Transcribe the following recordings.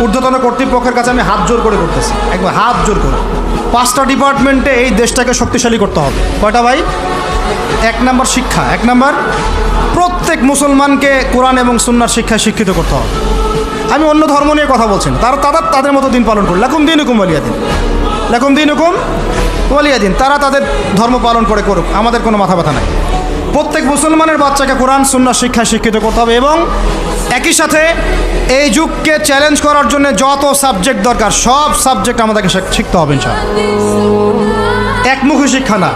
ঊর্ধ্বতন কর্তৃপক্ষের কাছে আমি হাত জোর করে করতেছি, একবার হাত জোর করে। 5টা ডিপার্টমেন্টে এই দেশটাকে শক্তিশালী করতে হবে। কয়টা ভাই? 1 নম্বর শিক্ষা, 1 নম্বর প্রত্যেক মুসলমানকে কোরআন এবং সুন্নাহর শিক্ষায় শিক্ষিত করতে হবে। আমি অন্য ধর্ম নিয়ে কথা বলছি না, তাদের মতো দিন পালন করি। লাকুম দীনুকুম ওয়ালিয়া দিন, লাকুম দীনুকুম ওয়ালিয়া দিন। তারা তাদের ধর্ম পালন করে করুক, আমাদের কোনো মাথা ব্যথা নাই। প্রত্যেক মুসলমানের বাচ্চাকে কোরআন সুন্নাহর শিক্ষায় শিক্ষিত করতে হবে এবং একই সাথে এই যুগকে চ্যালেঞ্জ করার জন্য যত সাবজেক্ট দরকার সব সাবজেক্ট আমাদেরকে শিখতে হবে ইনশাআল্লাহ। একমুখী শিক্ষা না,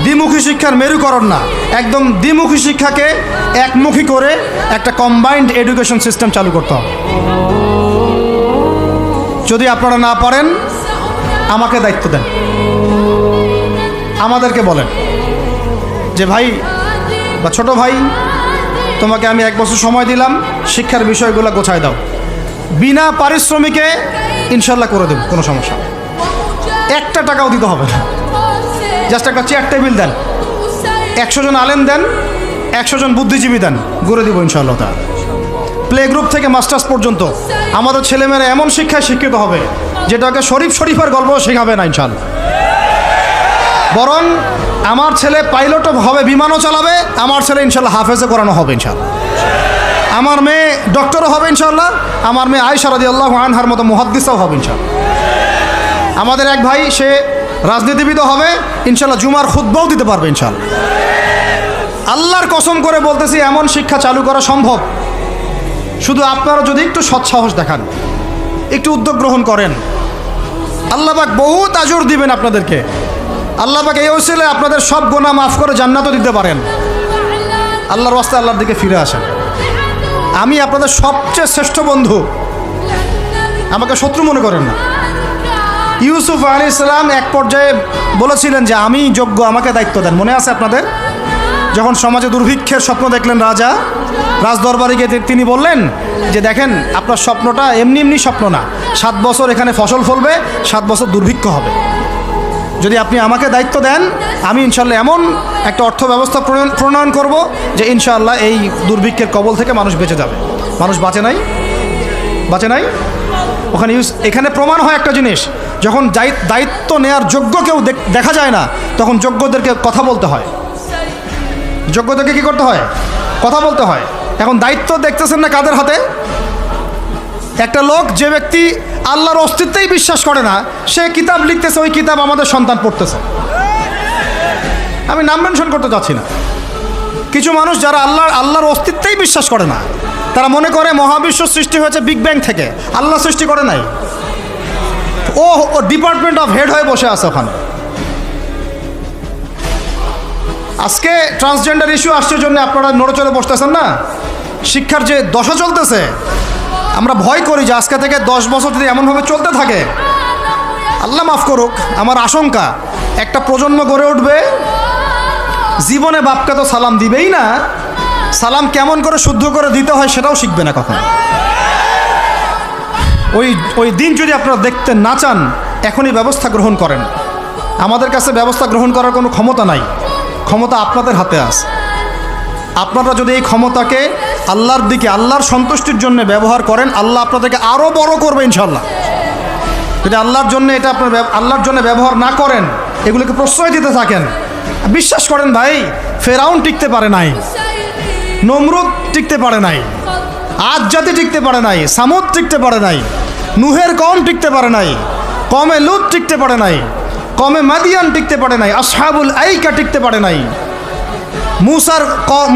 দ্বিমুখী শিক্ষার মেরুকরণ না, একদম দ্বিমুখী শিক্ষাকে একমুখী করে একটা কম্বাইন্ড এডুকেশন সিস্টেম চালু করতে হবে। যদি আপনারা না পারেন আমাকে দায়িত্ব দেন, আমাদেরকে বলেন যে ভাই বা ছোট ভাই, তোমাকে আমি 1 বছর সময় দিলাম, শিক্ষার বিষয়গুলো গোছায় দাও। বিনা পারিশ্রমিকে ইনশাল্লাহ করে দেব, কোনো সমস্যা। 1 টাকাও দিতে হবে না, জাস্ট একটা চেয়ার টেবিল দেন, 100 জন আলেম দেন, 100 জন বুদ্ধিজীবী দেন, গড়ে দিব ইনশাআল্লাহ। তা প্লে গ্রুপ থেকে মাস্টার্স পর্যন্ত আমাদের ছেলেমেয়েরা এমন শিক্ষায় শিক্ষিত হবে যেটাকে শরীফের গল্প শেখাবে না ইনশাআল্লাহ। বরং আমার ছেলে পাইলটও হবে, বিমানও চালাবে, আমার ছেলে ইনশাআল্লাহ হাফেজে করানো হবে ইনশাআল্লাহ। আমার মেয়ে ডক্টরও হবে ইনশাআল্লাহ, আমার মেয়ে আয়েশা রাদিয়াল্লাহু আনহার মতো মুহাদ্দিসও হবে ইনশাআল্লাহ। আমাদের এক ভাই সে রাজনীতিবিদও হবে ইনশাআল্লাহ, জুমার খুতবাও দিতে পারবে ইনশাআল্লাহ। আল্লাহর কসম করে বলতেছি, এমন শিক্ষা চালু করা সম্ভব। শুধু আপনারা যদি একটু সৎসাহস দেখান, একটু উদ্যোগ গ্রহণ করেন, আল্লাহ পাক বহুত আজর দিবেন আপনাদেরকে। আল্লাহ পাক এই ওসিলায় আপনাদের সব গুনাহ মাফ করে জান্নাতও দিতে পারেন। আল্লাহর ওয়াস্তে আল্লাহর দিকে ফিরে আসেন। আমি আপনাদের সবচেয়ে শ্রেষ্ঠ বন্ধু, আমাকে শত্রু মনে করেন না। ইউসুফ আলাইহিস সালাম এক পর্যায়ে বলেছিলেন যে আমি যোগ্য, আমাকে দায়িত্ব দেন। মনে আছে আপনাদের? যখন সমাজে দুর্ভিক্ষের স্বপ্ন দেখলেন রাজা, রাজদরবারে গিয়ে তিনি বললেন যে দেখেন, আপনার স্বপ্নটা এমনি এমনি স্বপ্ন না, 7 বছর এখানে ফসল ফলবে, 7 বছর দুর্ভিক্ষ হবে। যদি আপনি আমাকে দায়িত্ব দেন, আমি ইনশাআল্লাহ এমন একটা অর্থ ব্যবস্থা প্রণয়ন করব যে ইনশাআল্লাহ এই দুর্ভিক্ষের কবল থেকে মানুষ বেঁচে যাবে। মানুষ বাঁচে নাই। ওখানে এখানে প্রমাণ হয় একটা জিনিস, যখন দায়িত্ব নেয়ার যোগ্য কেউ দেখা যায় না, তখন যোগ্যদেরকে কথা বলতে হয়। যোগ্যদেরকে কি করতে হয়? কথা বলতে হয়। এখন দায়িত্ব দেখতেছেন না কাদের হাতে? একটা লোক, যে ব্যক্তি আল্লাহর অস্তিত্বেই বিশ্বাস করে না, সে কিতাব লিখতেছে, ওই কিতাব আমাদের সন্তান পড়তেছে। আমি নাম মেনশন করতে চাচ্ছি না। কিছু মানুষ যারা আল্লাহর অস্তিত্বেই বিশ্বাস করে না, তারা মনে করে মহাবিশ্ব সৃষ্টি হয়েছে বিগ ব্যাং থেকে, আল্লাহ সৃষ্টি করে নাই। ও ডিপার্টমেন্ট অফ হেড হয়ে বসে আছে ওখানে। আজকে ট্রান্সজেন্ডার ইস্যু আসছে জন্য আপনারা নড়েচড়ে বসতেছেন না। শিক্ষার যে দশা চলতেছে, আমরা ভয় করি যে আজকে থেকে 10 বছর যদি এমনভাবে চলতে থাকে, আল্লাহ মাফ করুক, আমার আশঙ্কা একটা প্রজন্ম গড়ে উঠবে, জীবনে বাপকে তো সালাম দিবেই না, সালাম কেমন করে শুদ্ধ করে দিতে হয় সেটাও শিখবে না কখনো। ওই দিন যদি আপনারা দেখতে না চান, এখনই ব্যবস্থা গ্রহণ করেন। আমাদের কাছে ব্যবস্থা গ্রহণ করার কোনো ক্ষমতা নাই, ক্ষমতা আপনাদের হাতে আছে। আপনারা যদি এই ক্ষমতাকে আল্লাহর দিকে, আল্লাহর সন্তুষ্টির জন্য ব্যবহার করেন, আল্লাহ আপনাদেরকে আরও বড় করবে ইনশাআল্লাহ। যদি আল্লাহর জন্য এটা আপনার আল্লাহর জন্য ব্যবহার না করেন, এগুলোকে প্রশ্রয় দিতে থাকেন, বিশ্বাস করেন ভাই, ফেরাউন টিকতে পারে নাই, নমরুদ টিকতে পারে নাই, আদ জাতি টিকতে পারে নাই, সামুদ টিকতে পারে নাই, নুহের কওম টিকতে পারে নাই, কমে লুত টিকতে পারে নাই, কমে মাদিয়ান টিকতে পারে নাই, আসহাবুল আইকা টিকতে পারে নাই,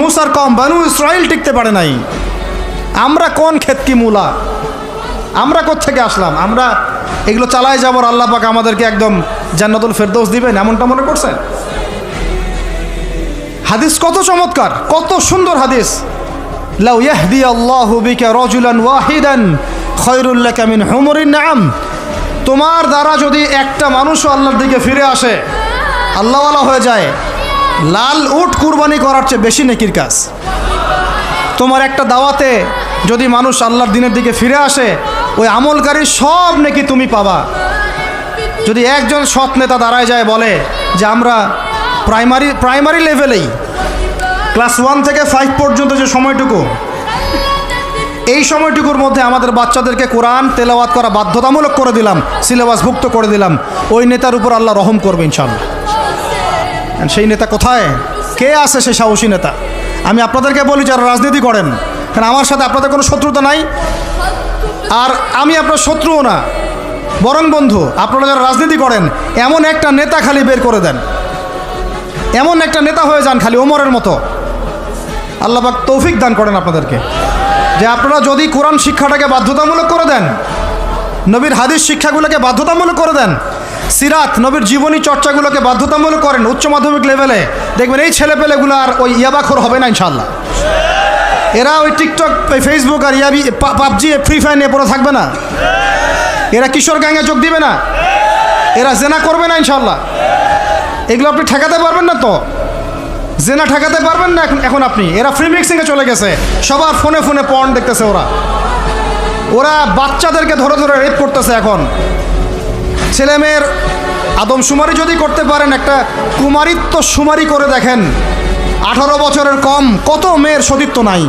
মুসার কম বানু ইসরাইল টিকতে পারে নাই। আমরা কোন ক্ষেত কি মূলা, আমরা কোত্থেকে আসলাম? আমরা এগুলো চালায় যাবার আল্লাহ পাক আমাদেরকে একদম জান্নাতুল ফেরদৌস দিবেন এমনটা মনে করছেন? হাদিস কত চমৎকার, কত সুন্দর হাদিস। লাউ ইয়াহদি আল্লাহু বিকা রাজুলান ওয়াহিদান খায়রুল লাকা মিন হুমুরিন নাম। তোমার দ্বারা যদি একটা মানুষও আল্লাহর দিকে ফিরে আসে, আল্লাহওয়ালা হয়ে যায়, লাল উট কুরবানি করার চেয়ে বেশি নেকির কাজ। তোমার একটা দাওয়াতে যদি মানুষ আল্লাহর দিনের দিকে ফিরে আসে, ওই আমলকারী সব নেকি তুমি পাবা। যদি একজন সৎ নেতা দাঁড়ায় যায় বলে যে আমরা প্রাইমারি লেভেলেই ক্লাস 1 থেকে 5 পর্যন্ত যে সময়টুকু এই সময়টুকুর মধ্যে আমাদের বাচ্চাদেরকে কোরআন তেলাওয়াত করা বাধ্যতামূলক করে দিলাম, সিলেবাসভুক্ত করে দিলাম, ওই নেতার উপর আল্লাহ রহম করবে ইনশাআল্লাহ। সেই নেতা কোথায়, কে আছে সেই সাহসী নেতা? আমি আপনাদেরকে বলি যারা রাজনীতি করেন, কারণ আমার সাথে আপনাদের কোনো শত্রুতা নাই, আর আমি আপনার শত্রুও না, বরং বন্ধু। আপনারা যারা রাজনীতি করেন, এমন একটা নেতা খালি বের করে দেন, এমন একটা নেতা হয়ে যান খালি ওমরের মতো। আল্লাহ পাক তৌফিক দান করেন আপনাদেরকে, যে আপনারা যদি কোরআন শিক্ষাটাকে বাধ্যতামূলক করে দেন, নবীর হাদিস শিক্ষাগুলোকে বাধ্যতামূলক করে দেন, সিরাত নবীর জীবনী চর্চাগুলোকে বাধ্যতামূলক করেন উচ্চ মাধ্যমিক লেভেলে, দেখবেন এই ছেলেপেলেগুলো আর ওই ইয়াবাখোর হবে না ইনশাআল্লাহ। এরা ওই টিকটক, ফেসবুক আর পাবজি, ফ্রি ফায়ার নিয়ে পড়ে থাকবে না। এরা কিশোর গ্যাংয়ে যোগ দিবে না, এরা জেনা করবে না ইনশাআল্লাহ। এগুলো আপনি ঠেকাতে পারবেন না তো, জেনা ঠেকাতে পারবেন না এখন আপনি। এরা ফ্রি মিক্সিংয়ে চলে গেছে, সবার ফোনে ফোনে পর্ন দেখতেছে। ওরা বাচ্চাদেরকে ধরে ধরে রেপ করতেছে। এখন ছেলে মেয়ের আদমশুমারি যদি করতে পারেন, একটা কুমারিত্ব শুমারি করে দেখেন, 18 বছরের কম কত মেয়ের সতীত্ব নাই,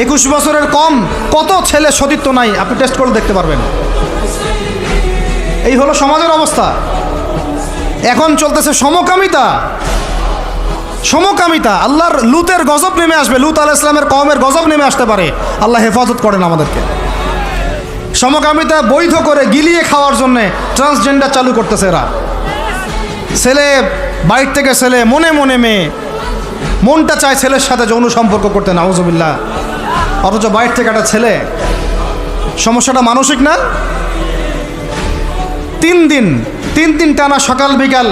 21 বছরের কম কত ছেলে সতীত্ব নাই, আপনি টেস্ট করে দেখতে পারবেন। এই হলো সমাজের অবস্থা। এখন চলতেছে সমকামিতা, সমকামিতা। আল্লাহর লুতের গজব নেমে আসবে, লুত আলাইহিস সালামের কওমের গজব নেমে আসতে পারে। আল্লাহ হেফাজত করেন আমাদেরকে। সমকামিতা বৈধ করে গিলিয়ে খাওয়ার জন্য ট্রান্সজেন্ডার চালু করতেছে এরা। ছেলে বাইর থেকে ছেলে, মনে মনে মেয়ে, মনটা চায় ছেলের সাথে যৌন সম্পর্ক করতে, নাউজুবিল্লাহ, অথচ বাইর থেকে একটা ছেলে। সমস্যাটা মানসিক না? 3 দিন টানা সকাল বিকাল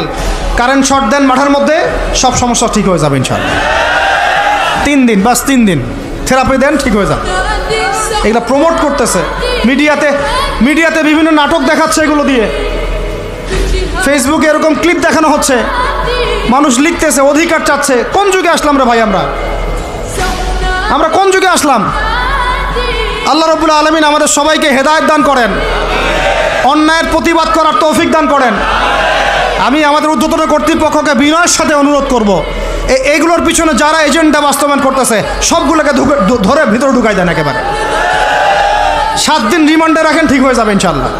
কারেন্ট শর্ট দেন মাঠের মধ্যে, সব সমস্যা ঠিক হয়ে যাবে ইনশাআল্লাহ। 3 দিন, বাস 3 দিন থেরাপি দেন, ঠিক হয়ে যাবে। এগুলো প্রমোট করতেছে মিডিয়াতে বিভিন্ন নাটক দেখাচ্ছে, এগুলো দিয়ে ফেসবুকে এরকম ক্লিপ দেখানো হচ্ছে, মানুষ লিখতেছে, অধিকার চাচ্ছে। কোন যুগে আসলাম রে ভাই? আমরা কোন যুগে আসলাম? আল্লাহ রাব্বুল আলামিন আমাদের সবাইকে হেদায়েত দান করেন, অন্যায়ের প্রতিবাদ করার তৌফিক দান করেন। আমি আমাদের ঊর্ধ্বতন কর্তৃপক্ষকে বিনয়ের সাথে অনুরোধ করব, এইগুলোর পিছনে যারা এজেন্ডা বাস্তবায়ন করতেছে সবগুলোকে ধরে ভিতরে ঢুকাই দেন একেবারে। 7 দিন রিমান্ডে রাখেন, ঠিক হয়ে যাবে ইনশাআল্লাহ।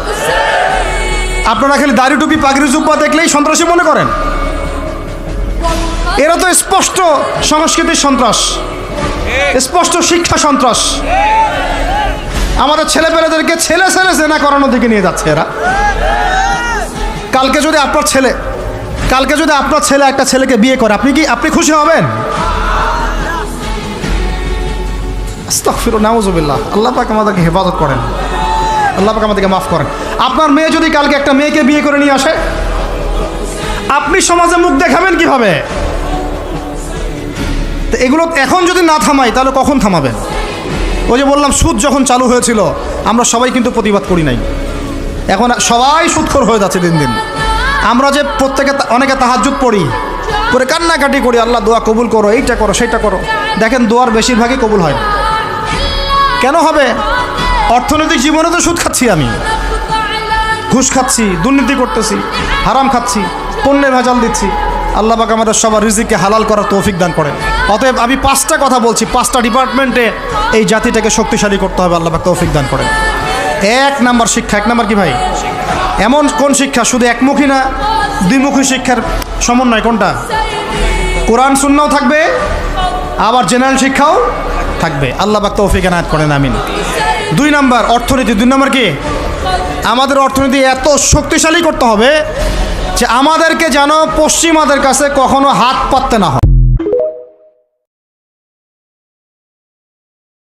আপনারা খালি দাড়ি টুপি পাগড়ি জুব্বা দেখলেই সন্ত্রাসী মনে করেন? এরা তো স্পষ্ট সংস্কৃতির সন্ত্রাস, স্পষ্ট শিক্ষা সন্ত্রাস। আমাদের ছেলেপেলেদেরকে ছেলে জেনা করানোর দিকে নিয়ে যাচ্ছে এরা। কালকে যদি আপনার ছেলে একটা ছেলেকে বিয়ে করে, আপনি খুশি হবেন? আস্তাগফিরুল্লাহ, নাউজুবিল্লাহ। আল্লাহ পাক আমাদেরকে হেফাজত করেন, আল্লাহ পাক আমাদেরকে মাফ করেন। আপনার মেয়ে যদি কালকে একটা মেয়েকে বিয়ে করে নিয়ে আসে, আপনি সমাজে মুখ দেখাবেন কিভাবে? তো এগুলো এখন যদি না থামাই, তাহলে কখন থামাবেন? ওই যে বললাম, সুদ যখন চালু হয়েছিল আমরা সবাই কিন্তু প্রতিবাদ করি নাই। এখন সবাই সুদখোর হয়ে যাচ্ছে দিন দিন। আমরা যে অনেকে তাহাজ্জুদ পড়ি, করে কান্নাকাটি করি, আল্লাহ দোয়া কবুল করো, এইটা করো সেইটা করো। দেখেন দোয়ার বেশিরভাগই কবুল হয় না। কেন হবে? অর্থনৈতিক জীবনে তো সুদ খাচ্ছি, আমি ঘুষ খাচ্ছি, দুর্নীতি করতেছি, হারাম খাচ্ছি, পণ্যে ভেজাল দিচ্ছি। আল্লাহ পাক আমাদের সবার রিজিককে হালাল করার তৌফিক দান করেন। অতএব আমি 5টা কথা বলছি, 5টা ডিপার্টমেন্টে এই জাতিটাকে শক্তিশালী করতে হবে। আল্লাহ পাক তৌফিক দান করেন। 1 নাম্বার শিক্ষা। 1 নাম্বার কি ভাই? এমন কোন শিক্ষা? শুধু একমুখী না, দ্বিমুখী শিক্ষার সমন্বয়। কোনটা? কোরআন সুন্নাহও থাকবে, আবার জেনারেল শিক্ষাও থাকবে। আল্লাহ পাক তৌফিক এনায়েত করেন, আমিন। 2 নাম্বার অর্থনীতি। 2 নাম্বার কি? আমাদের অর্থনীতি এত শক্তিশালী করতে হবে যে আমাদেরকে যেন পশ্চিমাদের কাছে কখনো হাত পাততে না হয়।